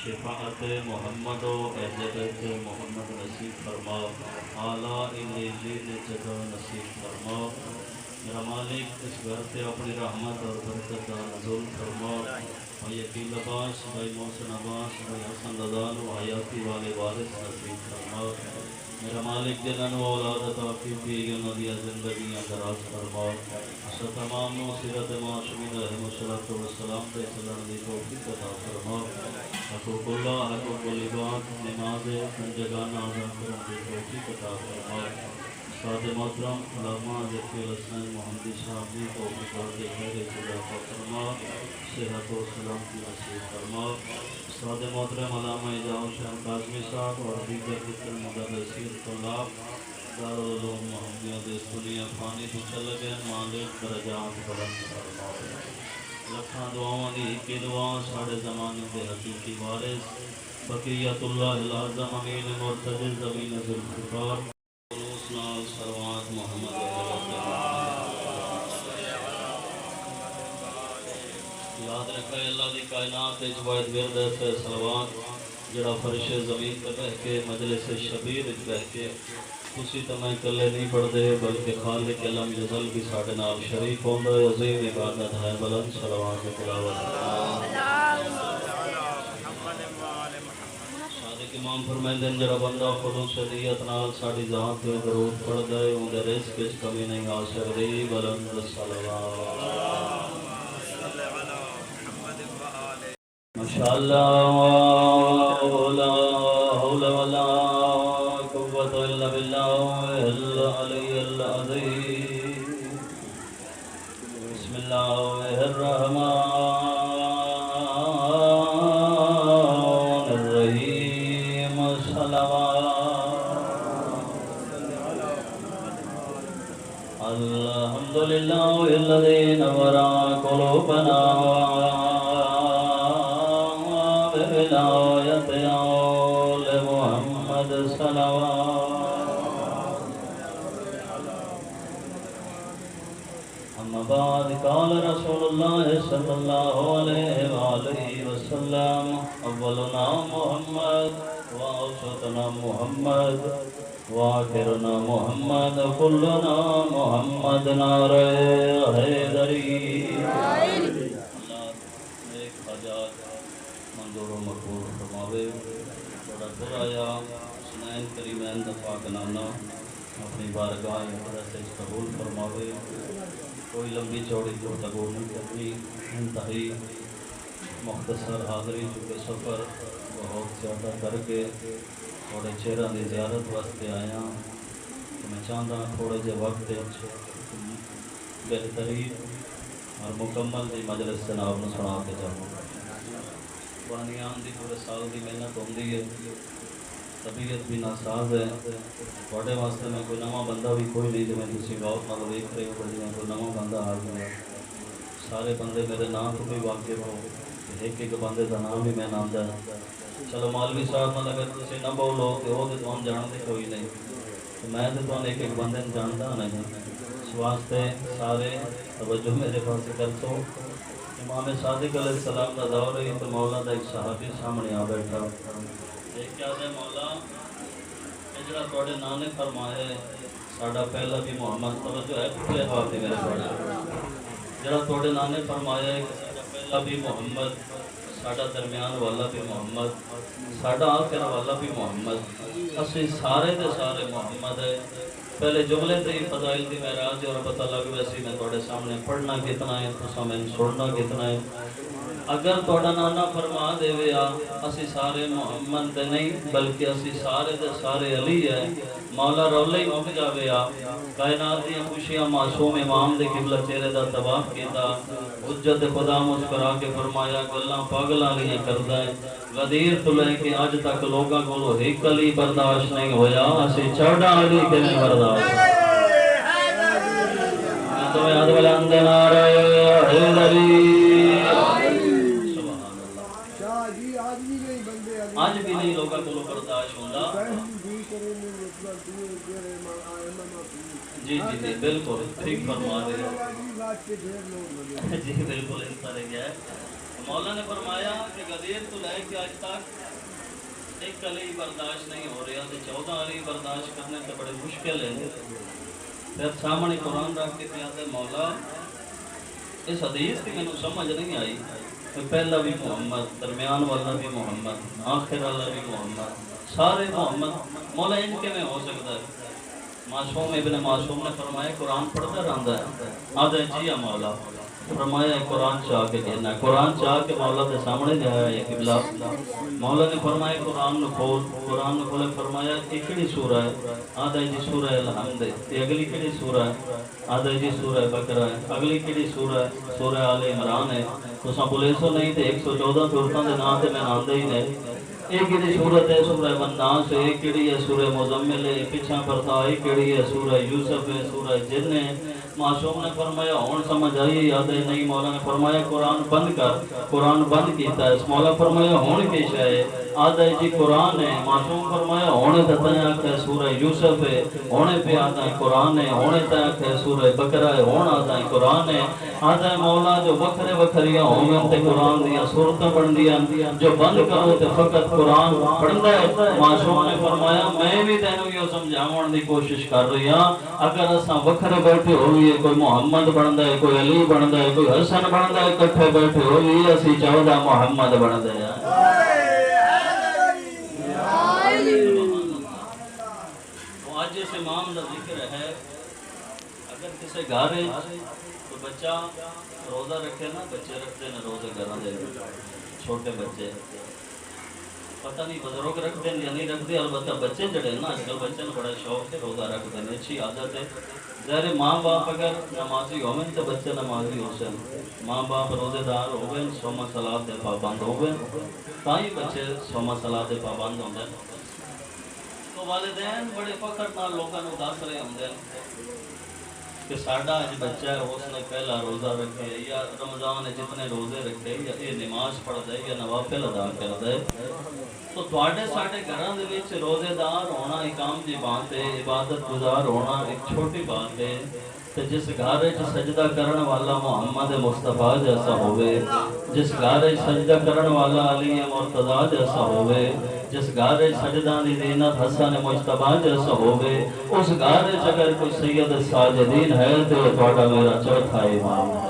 شفاعت محمد و اہل بیت محمد نصیب فرما، اعلیٰ علیین جگہ نصیب فرما۔ میرا مالک اس گھر پہ اپنی رحمت اور برکت کا نزول فرما۔ بھائی عقیل عباس، بھائی محسن عباس، بھائی حسن رضان و حیاتی والے وارث نصیب فرما۔ میرا مالک جنہاں نو اولاد عطا کیتی انہاں دی زندگیاں دراز فرما۔ اس تمام نو سیرت معصومین علیہ الصلوۃ والسلام تے چلن دی توفیق عطا فرما۔ حقوق اللہ، حقوق العباد، نماز پنجگانہ ادا کرن دی توفیق عطا فرما۔ استاد محترم علامہ ذکی الحسن محمدی صاحب دی توفیق دے خیر اضافہ فرما، صحت و سلامتی نصیب فرما۔ استاد محترم علامہ اعجاز شاہ کاظمی صاحب اور دیگر جتنے مدرسین طلاب دارالعلوم محمدیہ دے اس دنیا فانی تو چل گئے، مالک درجات بلند فرما۔ لکھاں دعاواں دی ایک دعا ساڑھے زمانے دے حقیقی وارث بقیت اللہ العظم امین مرتضی زمین ذوالفقار خلوص نال سروات محمد یاد رکھے اللہ دی کائنات وچ واحد ورد ہے صلوات جڑا فرش زمین تے بیٹھ کے مجلس شبیر وچ بیٹھ کے تسی تو میں کلے نہیں پڑھتے بلکہ خالق علم جزل بھی ساڑھے نال شریف ہوندا ہے۔ عظیم عبادت ہے، بلند صلوات و تلاوت۔ صادق امام فرمائندے ہیں جڑا بندہ خلوص نیت نال ساڑی ذات تے درود پڑھدا ہے اوندا رزق وچ کمی نہیں آ سکدی، بلند صلوات۔ ماشاءاللہ لا حول ولا قوت الا باللہ العلی العظیم۔ بسم اللہ الرحمن الرحیم۔ صلوات الحمدللہ الذی نور قلوبنا بولایت آل محمد صلوات۔ اما بعد قال رسول اللہ صلی اللہ علیہ وآلہ وسلم اولنا محمد واوسطنا محمد وآخرنا محمد کلنا محمد نعرہ حیدری۔ منظور و مقبول فرماوے۔ بڑا در آیا سنین کریمین دفاع کنانا اپنی بارگاہ مقدس سے قبول فرماوے۔ کوئی لمبی چوڑی گفتگو نہیں کرنی، انتہائی مختصر حاضری چکے سفر بہت زیادہ کر کے تھوڑے چہرہ دی زیارت واسطے آیا تو میں چاہتا تھوڑے جے وقت بہترین اور مکمل دی مجلس جناب نے سنا کے جاؤں۔ قرآن آن دی پورے سال دی محنت ہوندی ہے، طبیعت بھی ناساز ہے۔ تھوڑے واسطے میں کوئی نواں بندہ بھی کوئی نہیں، جویں تسی بہت نال ویکھ رہے ہو جویں کوئی نواں بندہ آ گیا۔ سارے بندے میرے نام تو بھی واقف ہو، ایک ایک بندے کا نام بھی میں نامدا ہے۔ چلو مولوی صاحب نال اگر تسی نہ بولو کہ وہ تو تم جانتے کوئی نہیں، تو میں تو تم ایک ایک بندے جانتا نہیں۔ اس واسطے سارے توجہ میرے پاس کر تو امام صادق علیہ السلام کا دور ہے تو مولا دا ایک صحابی سامنے آ بیٹھا، ایک کیا دے مولا یہ جڑا تھوڑے نانے فرمائے ساڈا پہلا بھی محمد، توجہ ہے پچھلے بات میرے پاس، جڑا تھوڑے نانے فرمایا ہے کہ ساڈا پہلا بھی محمد، ساڈا درمیان والا بھی محمد، ساڈا آخر والا بھی محمد، اسی سارے دے سارے محمد ہے۔ پہلے جملے تے ہی فضائل دی معراج اور پتہ لگ ویسی میں تھوڑے سامنے پڑھنا کتنا ہے تو میں سننا کتنا ہے۔ اگر تھوڑا نانا فرما دے ویا اسی سارے محمد دے نہیں بلکہ اسی سارے دے سارے علی ہے، مولا رولے ہی مک جاوے آ کائنات دیاں خوشیاں معصوم امام دے قبلہ چہرے دا طواف کیتا، حجت خدا مسکرا کے فرمایا گلاں پاگلاں لیاں کردا ہے، غدیر تو لے کے آج تک لوگاں کولو ایک علی برداشت نہیں ہویا، اسی 14 علی کیویں برداشت۔ میں تو یاد بلند نعرہ حیدری آج بھی نہیں لوگا کو برداشت ہوتا۔ جی جی جی بالکل ٹھیک فرما رہے ہیں، جی بالکل اس طرح کیا ہے مولا نے فرمایا کہ غدیر تو لے کے آج تک ایک علی برداشت نہیں ہو رہا تو 14 علی برداشت کرنے تو بڑے مشکل ہے. پھر سامنے قرآن رکھ کے پیاتے مولا اس حدیث کی میں سمجھ نہیں آئی کہ پہلا بھی محمد، درمیان والا بھی محمد، آخر والا بھی محمد، سارے محمد. مولا ان کے میں ہو سکتا ہے؟ معصوم ابن معصوم نے فرمایا قرآن پڑھتا رہتا ہے. آدھے جی مولا. فرمایا قرآن چاہ کے دینا. قرآن چاہ کے مولا کے سامنے جایا ہے قبلہ. مولا نے فرمایا قرآن کھول. قرآن کھولے فرمایا یہ کہڑی سورہ ہے؟ آدھے جی سورہ الحمد. یہ اگلی کہڑی سورہ ہے؟ آدھے جی سورہ بقرہ ہے. اگلی کہڑی سورہ ہے؟ سورہ آل عمران ہے. تو سب بولے سو نہیں تے 114 سورتوں کے نام تے میں آندے ہی نہیں. ایک کہڑی سورت ہے سورہ والناس ہے، ایک کہڑی ہے سورہ مزمل ہے، پیچھا پڑتا ایک کہڑی ہے سورہ یوسف ہے، سورہ جن ہے. معصوم نے فرمایا ہون سمجھ آئی؟ یاد ہے نہیں. مولا نے فرمایا قرآن بند کر. قرآن بند کیتا ہے. مولا فرمایا ہون کی شے ہے؟ آدھا جی قرآن ہے. معصوم فرمایا ہونے تے تاں آکھے سورہ یوسف ہے، ہونے پہ آدھا ہے قرآن ہے، ہونے تے آکھے سورہ بقرہ ہے، ہون آدھا ہے قرآن ہے. آدھا ہے مولا جو وکھرے وکھریاں ہوں تے قرآن دیا صورتیں بن دیا، جو بند کرو تے فقط قرآن پڑھتا ہے. معصوم نے فرمایا میں بھی تینوں یہ سمجھاؤਣ دی کوشش کر رہی ہاں. اگر اساں وکھرے بیٹھے ہوئیے، کوئی محمد بنتا ہے، کوئی علی بنتا ہے، کوئی حسن بنتا ہے، کٹھے بیٹھے ہوئیے اسی 14 محمد بنتے ہیں. آج اس امام کا ذکر ہے. اگر کسی گھر تو بچہ روزہ رکھے نا، بچے رکھتے ہیں روزے گھر دے چھوٹے بچے، پتہ نہیں بزرگ رکھتے ہیں یا نہیں رکھتے. البتہ بچے جڑے نا آج کل بچے نے بڑا شوق سے روزہ رکھتے ہیں، اچھی عادت ہے. ظاہر ماں باپ اگر نمازی ہوئے تو بچے نمازی ہو سن. ماں باپ روزے دار ہوئے، سوما صلاۃ دے پابند ہوئے، تاں ہی بچے سوما صلاۃ دے پابند ہوندے. تو والدین بڑے فخر نال لوگوں کو دس رہے ہوندے کہ ساڈا اج بچہ ہے اس نے پہلا روزہ رکھے، یا رمضان جتنے روزے رکھے، یا یہ نماز پڑھتا ہے یا نوافل ادا کرتا ہے. تو تواڈے ساڈے گھراں دے وچ روزے دار ہونا اقام دی بات ہے، عبادت گزار ہونا ایک چھوٹی بات ہے. تے جس گھر وچ سجدہ کرن والا محمد مصطفیٰ جیسا ہوئے، جس گھر وچ سجدہ کرن والا علی مرتضیٰ جیسا ہوئے، جس گھر وچ سجدہ دی زینت حسن مجتبیٰ جیسا ہوئے، اس گھر وچ اگر کوئی سید الساجدین ہے تو تواڈا میرا چوتھا امام ہے.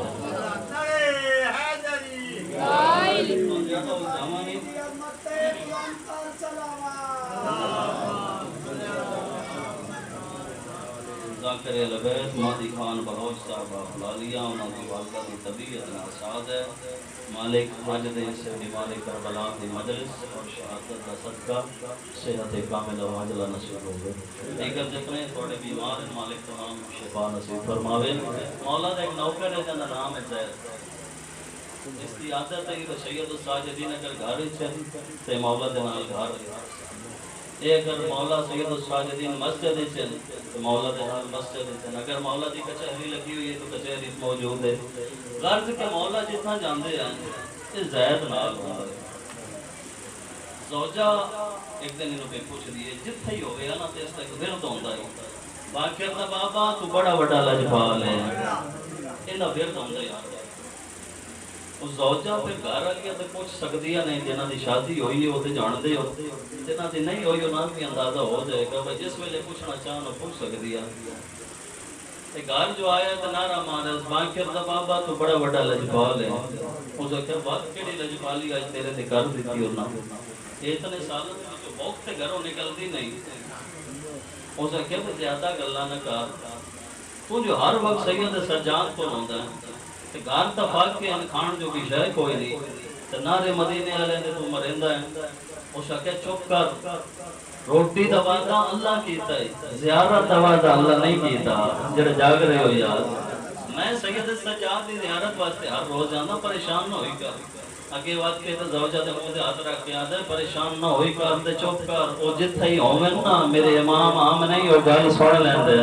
ذاکر البیت مہدی خان بلوچ صاحب افلالیہ، انہوں کی والدہ کی طبیعت ناساز ہے. مالک ماجد سے مالک کربلا کی مجلس اور شہادت کا صدقہ صحت کامل و عاجلہ نصیب ہوگے. دیگر جتنے تھوڑے بیمار ہیں مالک تمام شفا نصیب فرماوے. مولا دا ایک نوکر ہے جنہاں نام ہے زید. اس کی عادت ہے کہ سید الساجدین اگر گھر تے مولا دے نال گھر اے اگر مولا سید الساجدین مسجد چن تو مولا دے نال مسجد چن. اگر مولا دی کچہری لگی ہوئی ہے تو کچہری موجود ہے. غرض کہ مولا جتنا جاندے ہیں یہ زید نال ہوندا ہے. زوجہ ایک دن انہوں پہ پوچھ دیئے جتھے ہی ہوئے نا تے اس تک ورد ہوندا ہے. باقر دا بابا تو بڑا بڑا لجپال ہے، انہاں ورد ہوندا یار. اس زوجہ پھر گھر آگیا تو پوچھ سکتی ہے نہیں. جنہاں دی شادی ہوئی ہے وہ تے جان دے ہو، جنہاں دی نہیں ہوئی انہاں بھی اندازہ ہو جائے گا. بھائی جس ویلے پوچھنا چاہنا پوچھ سکتی ہے. گھر جو آیا تو نعرہ مارا باقر دا بابا تو بڑا بڑا لجپال ہے. اس نے کہا بات کیڑی لجپالی آج تیرے تے کر دیتی ہونا. یہ اتنے سالوں میں جو وقت گھروں نکلتی نہیں. اس نے کہا زیادہ گلا نہ کر، تو جو ہر وقت سید سجاد کو ہوندا ہے گھر تا فاقے ان کھان جو بھی شے کوئی نہیں. نعرے مدینے والے نے تو مریندا ہے. اس نے چپ کر، روٹی دا وعدہ اللہ کیتا ہے، زیارت دا وعدہ اللہ نہیں کیتا. جڑے جاگ رہے ہو یار، میں سید سجاد دی زیارت واسطے ہر روز جانا، پریشان نہ ہوئی کر. اگے وقت کے تو زوجہ دے منہ تے ہاتھ رکھ کے آدھے پریشان نہ ہوئی کر تے چپ کر. او جتھے ہی ہوویں نا میرے امام عام نہیں ہو گل سن لیندے.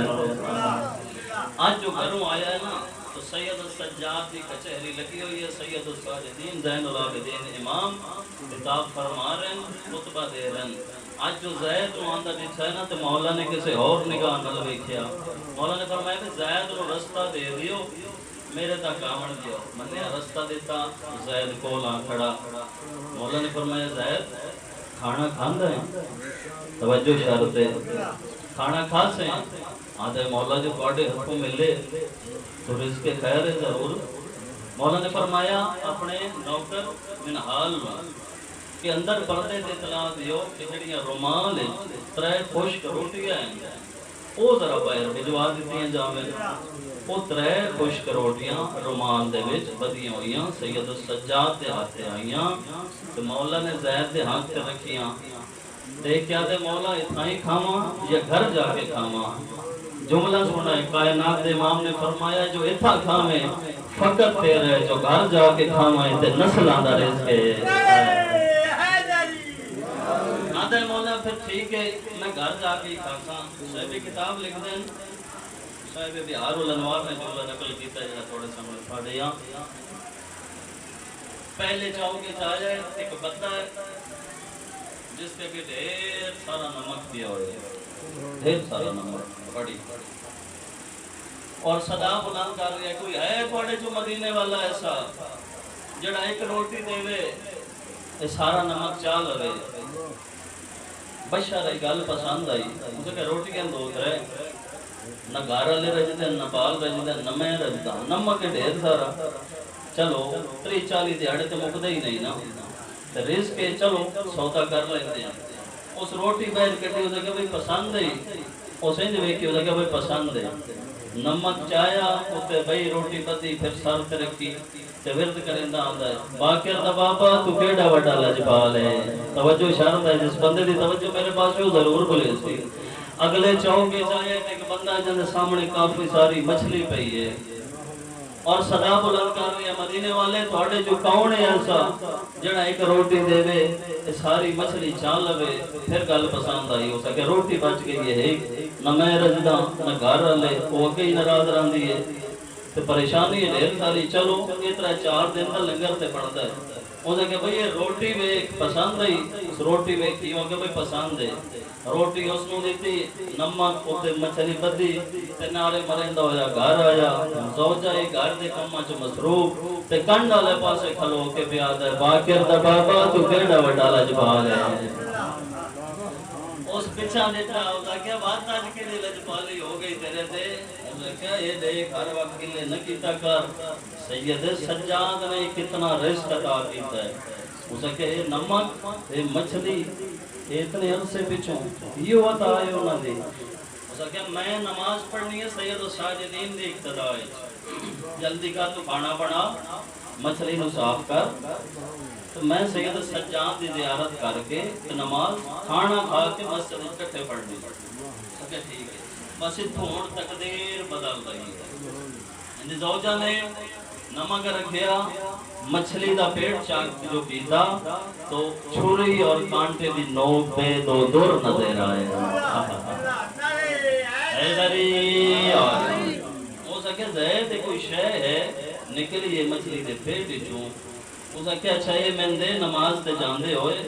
آج جو گھروں آیا ہے نا تو سید السجاد کی کچہری لگی ہوئی ہے. سید الساجدین زین العابدین امام خطاب فرما رہے ہیں، خطبہ دے رہے ہیں. آج جو زید نو آندہ دکھا ہے نا تو مولا نے کسی اور نگاہ نہ ویکھیا. مولا نے فرمایا کہ زید نو رستہ دے دیو میرے تک آمن دیو مننے رستہ دیتا زید کولا کھڑا مولا نے فرمایا زید کھانا کھاندا ہے توجہ شرط ہے کھانا کھا سے آدھے مولا جو تواڈے ہتھوں ملے تو رزق خیر ہے ضرور مولا نے فرمایا اپنے نوکر منحال کے اندر پردے تے اطلاع دیو کہ جڑیاں رومال ترے خشک روٹیاں ہیں وہ ذرا باہر بھجوا دیتی جاویں وہ ترے خشک روٹیاں رومال دے وچ بدیاں ہوئیاں سید السجاد دے ہاتھ آئیاں تے مولا نے زید دے ہاتھ تے رکھیاں دیکھیا تے مولا اتنا ہی کھاواں یا گھر جا کے کھاواں جملہ سنا ہے کائنات دے امام نے فرمایا جو اتھا کھاویں فقط تیرے جو گھر جا کے کھاویں تے نسلاں دا رزق ہے آدھے مولا پھر ٹھیک ہے میں گھر جا کے ہی کھاتا صاحب کتاب لکھ دیں صاحب بہار الانوار نے جملہ نقل کیتا ہے تھوڑے سامنے پڑھے ہاں پہلے چاہو کہ چاہے ایک بندہ ہے جس پہ کہ ڈھیر سارا نمک دیا ہوئے ڈھیر سارا نمک بڑی اور صدا بلند کر رہی ہے کوئی ہے تھوڑے جو مدینے والا ایسا جڑا ایک روٹی دے وے یہ سارا نمک چال لے بشا رہی گل پسند آئی اسے کہ روٹیاں دو کرے نہ گارا لے رجدے نہ پال رجدے نہ میں رجدہ نمک ڈھیر سارا چلو 30-40 دیہڑے تے مکدے ہی نہیں نا تے رزق کے چلو سودا کر لیتے ہیں اس روٹی باہر کٹی اسے کہ بھئی پسند ہے اسے جو ویکھی اسے کہ بھئی پسند ہے نمک چایا اسے بھئی روٹی بدی پھر سر تے رکھی تے ورد کرندہ آندا ہے باقر دا بابا تو کیڑا وڈا لجپال ہے توجہ شرط ہے جس بندے دی توجہ میرے پاس وہ ضرور بولے سی اگلے چاہوگے جائے ایک بندہ جن سامنے کافی ساری مچھلی پئی ہے اور صدا بلند کر رہی ہے مدینے والے تھوڑے جو کون ہے ایسا جڑا ایک روٹی دے وے ساری مچھلی چال لوے پھر گل پسند آئی ہو سکے روٹی بچ گئی ہے نہ میں رجدہ نہ گھر لے وہ اگے ہی ناراض رہندی ہے تو پریشانی ہے ڈھیر ساری چلو اتنا 4 دن کا لنگر تے پڑتا ہے انہوں نے کہا بھئی یہ روٹی ویک پسند ہے اس روٹی ویک کیوں کہ بھئی پسند ہے روٹی اس نے دیتی نمک اوتے مچھلی بدی تے نارے مرندہ ہویا گھر آیا زوجہ ہی گھر دے کماں چ مصروف تے کنڈ والے پاسے کھلو کے پیاد ہے باقر دا بابا تو کیڑا وڈا لجپال ہے اس پچھا دیتا ہوتا کیا بات آج کے لیے لجپالی ہو گئی تیرے تے انہوں نے کہا یہ دیکھ ہر وقت کے لیے نہ کیتا کر سید سجاد نے کتنا رزق عطا کیتا ہے اسے کہ یہ نمک یہ مچھلی اتنے عرصے پچھوں یہ عطا ہے انہوں نے اسے کہ میں نماز پڑھنی ہے سید الساجدین دی اقتداء ہے جلدی کا تو کھانا بنا مچھلی نو صاف کر تو میں سید سجاد دی زیارت کر کے نماز کھانا کھا کے مسجد اکٹھے پڑھنی اسے کہ ٹھیک ہے بس اتھوں تقدیر بدل رہی ہے زوجہ نے نمک رکھیا مچھلی دا پیٹ چاک جو پیتا تو چھری اور کانٹے دی نوک پہ دو دور نظر آئے حیدری اور وہ سکے زید کوئی شے ہے نکلی یہ مچھلی دے پیٹ چوں وہ سکے اچھا یہ میں دے نماز دے جاندے ہوئے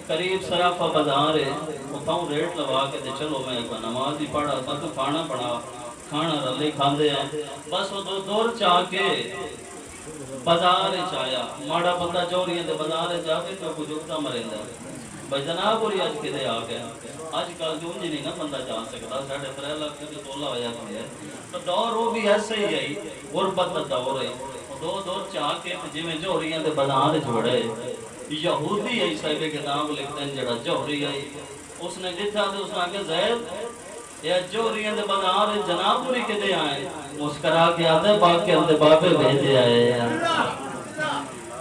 قریب سرافہ بازار ہے اتھاؤں ریٹ لوا کے دے چلو میں نماز ہی پڑھا تو کھانا پڑھا کھانا رلے کھاندے ہیں بس وہ دو دور چاہ کے بازار چایا ماڑا بندہ چوری ہے بازار جاوے تو کچھ اکتا مرندہ بھائی جناب اور آج کے دے آ گیا آج کل جو انجی نہیں نا بندہ جان سکتا ساڑھے 3 لاکھ جو تولا ہویا کوئی ہے تو دور وہ بھی ایسے ہی ہے غربت دور ہے دو دور چاہ کے جی میں چوری ہیں بازار جوڑے یہودی ہے صاحب کتاب لکھتے ہیں جڑا جوہری ہے اس نے دیکھا تو اس نے آگے زید یا جوہری ہیں بازار جناب پوری کے دے آئے مسکرا کے آتے باقی اندے بابے بھیجے آئے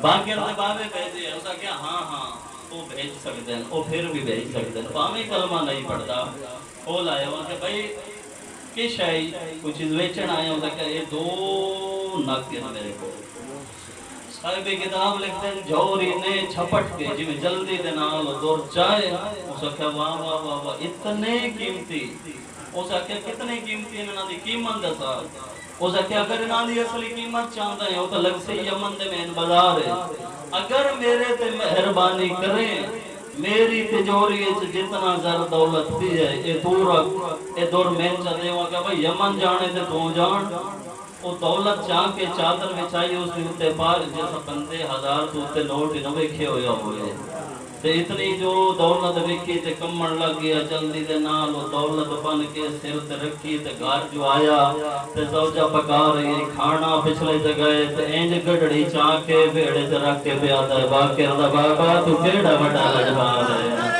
باقی اندے بابے بھیجے آئے اس نے کہا ہاں ہاں وہ بھیج سکتے ہیں وہ پھر بھی بھیج سکتے ہیں پامی کلمہ نہیں پڑھتا کھول آئے وہ کہ بھائی کس ہے کچھ چیز ویچن آئے ہیں کہ یہ 2 ناک کے میرے کو صاحب کتاب لکھتے ہیں جوری نے چھپٹ کے جی میں جلدی دنال دور چاہے اسے کہا واہ واہ واہ واہ اتنے قیمتی اسے کہا کتنے قیمتی انہوں نے قیمت دسا اسے کہا اگر انہوں نے اصلی قیمت چاہتا ہے وہ تو لگ سے یمن دے میں بازار ہے اگر میرے تے مہربانی کریں میری تجوری جتنا زر دولت بھی ہے یہ دور میں چلے ہوا کہ بھئی یمن جانے تے تو جان وہ دولت چاہ کے چادر بچھائی اس کے اوتے پار جیسا بندے ہزار تو اوتے نوٹ نہ ویکھے ہویا ہوئے تے اتنی جو دولت ویکھی تے کمن لگ گیا جلدی دے نال وہ دولت بن کے سر تے رکھی تے گھر جو آیا تے زوجہ پکا رہی ہے کھانا پچھلے تے گئے تے انج گڈڑی چاہ کے بیڑے تے رکھ کے پیا تے باقر دا بابا تو کیڑا بڑا لجپال ہے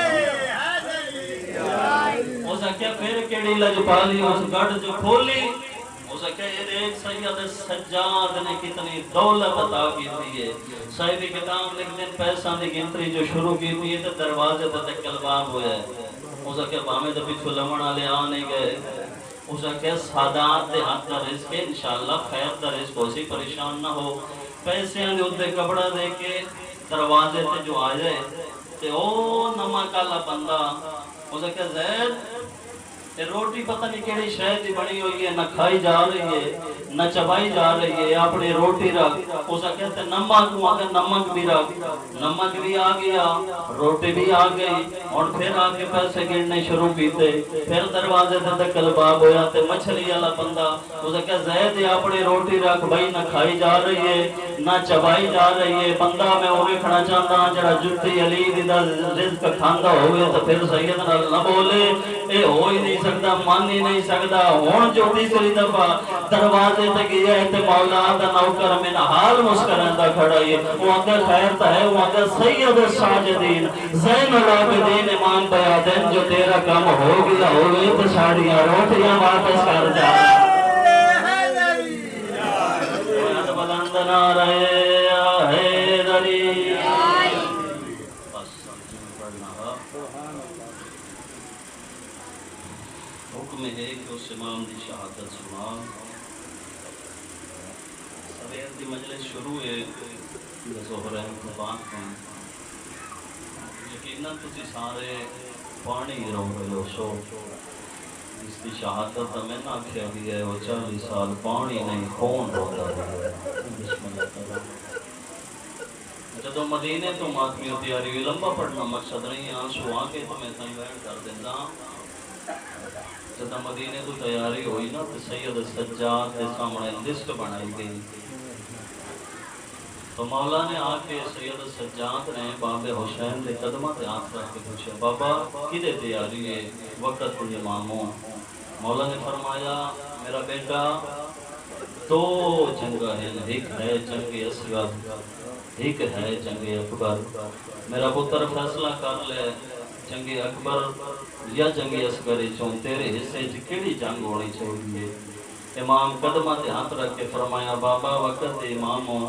اس کیا پھر کیڑی لجپالی اس گڑ جو کھولی اس کہ ایک سید سجاد نے کتنی دولت عطا کی تھی صاحب کتاب لکھتے ہیں پیسہ دی گنتری جو شروع کی تھی تو دروازے تے کلباب ہویا ہے اس کہ بامے تے پیچھے لمن والے آ نہیں گئے اس کہ سادات دے ہاتھ دا رزق ہے انشاءاللہ خیر دا رزق ہو سی پریشان نہ ہو پیسے دے اوتے کپڑا دے کے دروازے تے جو آ جائے تے او نمک والا بندہ اس کہ زید روٹی پتہ نہیں کیڑی شے دی بنی ہوئی ہے نہ کھائی جا رہی ہے نہ چبائی جا رہی ہے اپنی روٹی رکھ اس کہتے نمک مگر نمک بھی رکھ نمک بھی آ گیا روٹی بھی آ گئی اور پھر آ کے پیسے گننے شروع کیتے پھر دروازے تے کلباب ہویا تے مچھلی والا بندہ اس کہ زید اپنی روٹی رکھ بھائی نہ کھائی جا رہی ہے نہ چبائی جا رہی ہے بندہ میں وہ ویکھنا چاہتا ہوں جڑا جُتی علی دا رزق کھاندا ہوئے تو پھر سید نال نہ بولے اے ہو ہی نہیں سکتا مان ہی نہیں سکتا ہون جو تیسری دفعہ دروازے تے گیا ہے تے مولا دا نوکر من حال مسکراندا کھڑا ہے وہ اگر خیر تا ہے وہ اگر سید الساجدین زین العابدین امام بیادین جو تیرا کام ہو گیا ہوئے تو ساڑیاں روٹیاں واپس کر جا بلند نعرہ حیدری حکم ہے کہ اس امام دی شہادت سنا سویر دی مجلس شروع ہے ظہرین زبان کو یقیناً تسی سارے پانی رو رہے ہو سو اس کی شہادت میں نہ کیا بھی ہے وہ 40 سال پانی نہیں خون رو رہا ہے بسم اللہ تعالیٰ جدو مدینے تو ماتمی ہوتی آ رہی لمبا پڑھنا مقصد نہیں آنسو آنکے تو میں تائیں بیٹھ کر دینا جدہ مدینے تو تیاری ہوئی نا تو سید سجاد دے سامنے لسٹ بنائی گئی تو مولا نے آکے سید سجاد نے باب حسین دے قدمہ تے آنکھ رکھ کے پوچھا بابا کدے تیاری ہے وقت تجھے ماموں مولا نے فرمایا میرا بیٹا 2 جنگہ ہیں ایک ہے جنگ اصغر ایک ہے جنگ اکبر میرا پتر فیصلہ کر لے جنگ اکبر یا جنگ اصغر چون تیرے حصے کیڑی جنگ ہونی چاہیے امام قدمہ تے ہاتھ رکھ کے فرمایا بابا وقت اماموں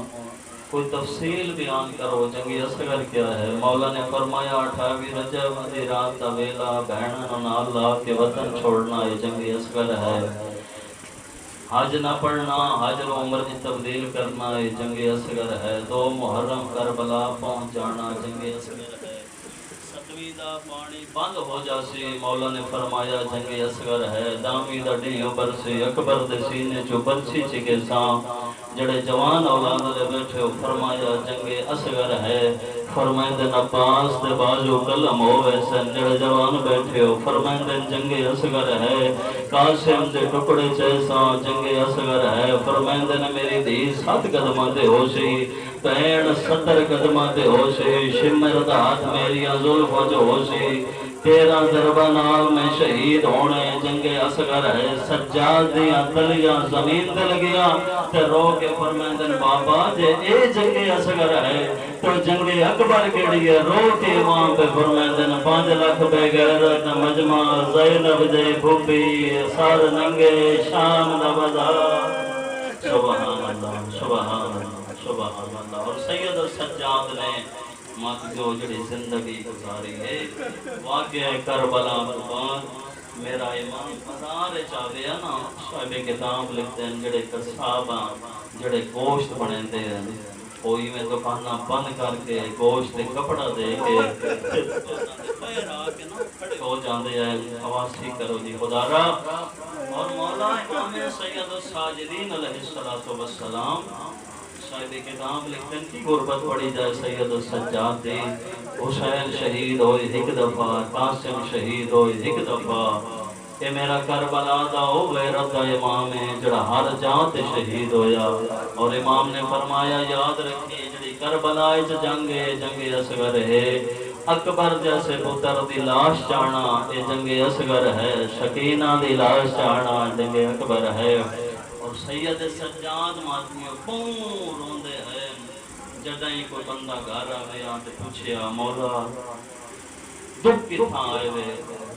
کوئی تفصیل بیان کرو جنگ اصغر کیا ہے مولا نے فرمایا 28 رجب دی رات دا ویلا بہنوں نال لا کے وطن چھوڑنا یہ جنگ اصغر ہے حج نہ پڑھنا حج و عمر کی تبدیل کرنا یہ جنگ اصغر ہے 2 محرم کربلا پہنچ جانا جنگ اصغر ہے 7ویں دا پانی بند ہو جاسی مولا نے فرمایا جنگ اصغر ہے 10ویں دا ڈیوں برسی اکبر دے سینے چو برسی چکے ساں جڑے جوان اولاد دے بیٹھے ہو فرمایا جنگ اصغر ہے فرمائندے عباس دے بازو قلم ہو ویسن جڑے جوان بیٹھے ہو فرمائندے جنگ اصغر ہے قاسم دے ٹکڑے چیسا جنگ اصغر ہے فرمائندے نے میری دھی 7 قدمہ دے ہو سی بہن 70 قدمہ دے ہو سی شمر دا ہاتھ میریاں ظلفہ جو ہو سی 13 ضربہ نال میں شہید ہونے جنگ اصغر ہے سجاد دیاں تلیاں زمین دے لگیا تے رو کے فرمائندن بابا جے اے جنگ اصغر ہے تو جنگ اکبر کیڑی ہے رو کے وہاں پہ فرمائندن 5 لاکھ بے غیرت مجمع زینب دے بھوبی سار ننگے شام دا بازار سبحان اللہ سبحان اللہ سبحان اللہ اور سید سجاد نے مات جو جڑی زندگی گزاری ہے واقعہ کربلا کے بعد میرا امام مزار چاہے نا صاحب کتاب لکھتے ہیں جڑے قصاب جڑے گوشت بنتے ہیں کوئی میں دکانہ بند کر کے گوشت دے کپڑا دے کے پیر آ کے نا کھڑے ہو جاندے ہیں خواسی کرو جی خدا را اور مولا امام سید الساجدین علیہ السلام شاید کتاب لکھتے ہیں کی غربت پڑی جائے سید السجاد دی حسین شہید ہوئی 1 دفعہ قاسم شہید ہوئی 1 دفعہ یہ میرا کربلا دا او غیرت دا امام ہے جڑا ہر جان تے شہید ہویا. اور امام نے فرمایا یاد رکھی جڑی کربلا وچ جنگ ہے جنگ اصغر ہے. اکبر جیسے پتر دی لاش چاہنا یہ جنگ اصغر ہے. شکینہ دی لاش چاہنا جنگ اکبر ہے. اور سید سجاد ماتمیوں پوں روندے ہیں جدائیں کوئی بندہ گھر آوے تے پوچھیا مولا دکھ کتھاں آئے وے.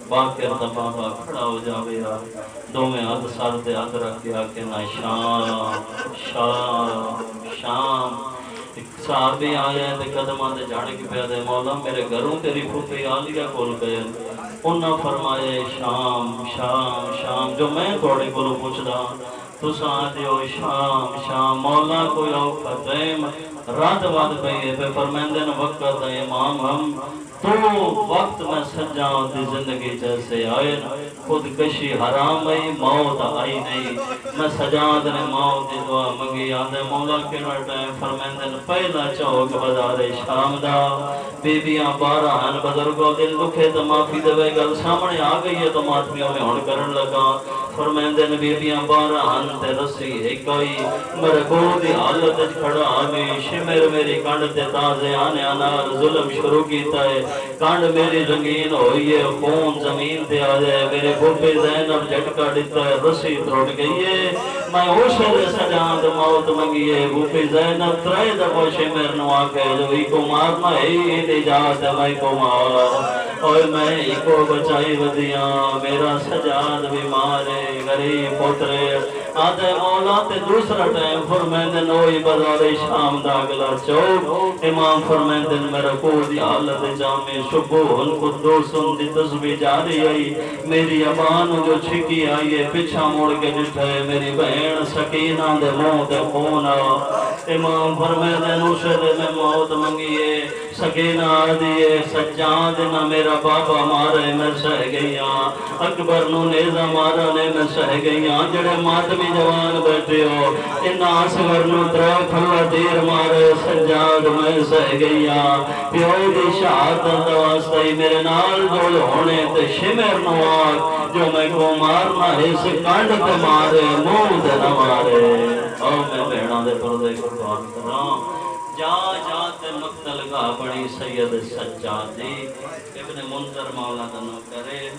باقر دا بابا کھڑا ہو جاوے دو میں ہاتھ سر تے ہاتھ رکھ کے آکھنا شام شام شام. ایک صحابی آیا تے قدماں تے جھڑ کے پیا دے مولا میرے گھروں تیری پھوپھی عالیہ کول گئے. انہاں فرمایا شام شام شام. جو میں تھوڑے کولوں پوچھدا تساں آندے ہو شام شام. مولا کوئی اوکھا ٹائم رات وقت پئی پہ فرمیندے نے وقت ہے امام ہم تو وقت میں سجاؤں دی زندگی جیسے آئے نا خود کشی حرام آئی موت آئی نہیں. میں سجاد نے موت دی دعا منگی آدھے مولا کیڑا ٹائم فرمیندے نے پہلا چوک بازار شام دا. بیبیاں 12 ہیں بزرگوں دل دکھے تو معافی دے گل سامنے آ گئی ہے تو ماتمیوں میں ہون کرن لگا. فرمیندے نے بیبیاں 12 ہیں تے رسی ایک آئی میرے کو دی حالت کھڑا آمی شمر میری کانڈ تے تازے آنے انار ظلم شروع کیتا ہے. کانڈ میری رنگین ہوئی ہے خون زمین تے آ جائے. میرے پھوپھی زینب جھٹکا دیتا ہے رسی تروٹ گئی ہے. میں اوشر سجاد موت منگی ہے. پھوپھی زینب ترائے دفعہ شمر نو آکے جو ایکو مارنا ہے نجات ہے میں کو مار اور میں ایکو بچائی ودیاں. میرا سجاد بیمار ہے غریب پترے آدھے مولا تے دوسرا ٹائم فرمیندن ہوئی بازار شام دا اگلا چوک. امام فرمیندن میرا کو دی حالت جامع شبوہن قدوسن دی تسبیح جاری آئی. میری ابانو جو چھکی آئی ہے پچھا موڑ کے جٹھے میری بہن سکینہ دے موت دے خونا. امام فرمیندن اسے دے میں موت منگیے. سکینہ آدھیے سجاد نہ میرا بابا مارے میں سہ گئیاں. اکبر نو نیزہ مارا نے میں سہ گئیاں. جڑے ماتمی جوان بیٹھے ہو ان آسور نو ترہ کھلا دیر مارے سجاد میں سہ گئیاں. پیو دی شہادت واسطے میرے نال جوڑ ہونے تے شمر نو آگ جو میں کو مارنا ہے اس کانڈ تے مارے مود نہ مارے. او میں بہنہ دے پردے کو بات کراں جا جاتے مقتل گاہ بڑی سید سجاد دی. ابن منظر مولا دنو کرے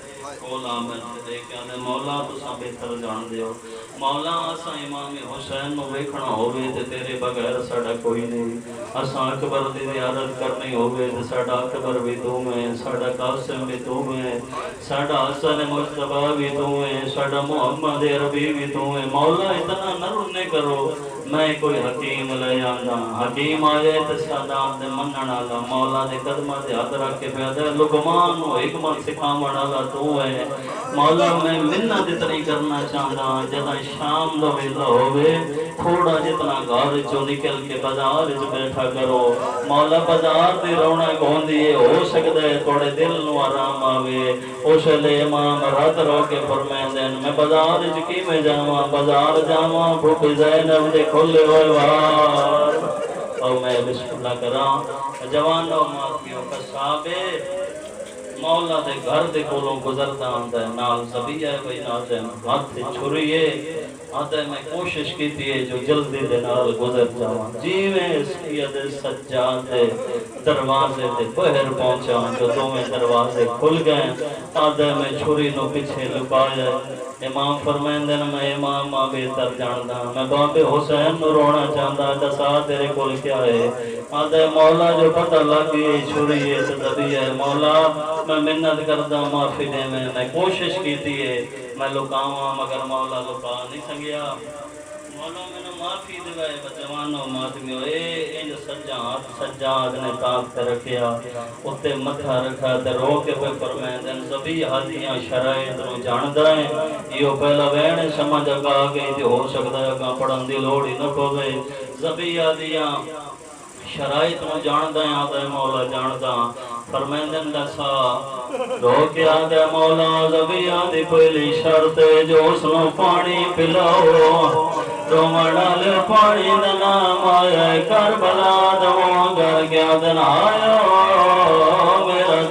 مولا میں دے کے آنے مولا تو ساں بہتر جان دے ہو. مولا آساں امام حسین نو ویکھنا ہوئے تے تیرے بغیر ساڑا کوئی نہیں. آساں اکبر دی زیارت کرنی ہوئے تے ساڑا اکبر بھی تو میں ساڑا قاسم بھی تو میں ساڑا حسن مجتبہ بھی تو میں ساڑا محمد عربی بھی تو میں. مولا اتنا نہ رونے کرو میں کوئی حکیم لے آنا. حکیم آئے تے سادات دے منن والا مولا دے قدماں تے ہاتھ رکھ کے پیدا لقمان نو حکمت سکھاون والا تو ہے. مولا میں منت اتنی کرنا چاہتا جداں شام دا ویلا ہوے تھوڑا جتنا گھر چوں نکل کے بازار وچ بیٹھا کرو. مولا بازار دی رونق ہوندی ہے ہو سکدا ہے تھوڑے دل نو آرام آوے. اس لے امام رات رو کے فرمائندے میں بازار وچ کیویں جاواں بازار جاواں بھوک زینب دے کھلے ہوئے وار. اور میں بسم اللہ کراں جوانوں ماتمیوں کا صحابے مولا دے گھر دے کولوں گزرتا آندا ہے نال زبیہ ہے بھئی نال دے ہاتھ چھری ہے آندا ہے میں کوشش کیتی ہے جو جلدی دے نال گزر جاواں. جیویں سید سجاد دے دروازے تے باہر پہنچا جو دوویں دروازے کھل گئے آندا ہے میں چھری نو پیچھے لکایا. امام فرمیندے نے میں امام ماں بہتر جاندا میں بابے حسین نو رونا چاہندا دسا تیرے کول کیا ہے. آندا ہے مولا جو پتہ لگ گئی چھری ہے تے زبیہ ہے مولا میں منت کردا معافی دے میں کوشش کیتی ہے میں لکاواں مگر مولا لکا نہیں سکیا. مولا میں معافی دے جوانوں ماتمیوں اے جو سجاد نے طاقت رکھیا اتے متھا رکھا تے رو کے پہ فرمیندے زبی ہادیاں شرائط نو جاندا ہے. یہ پہلا وین سمجھ آ گئی تے ہو سکدا ہے کہ پڑھن دی لوڑ ہی نہ پوے. زبی ہادیاں شرائط نو جاندا ہے آندا مولا جاندا فرمیندن دسا رو کے آندا مولا زبیہ دی پہلی شرط جو اس نو پانی پلاؤ. رومن والے پانی دا نام آیا کربلا دو گھر کے دن آیا میرا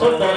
70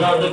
7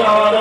4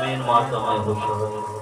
Amin, maaf,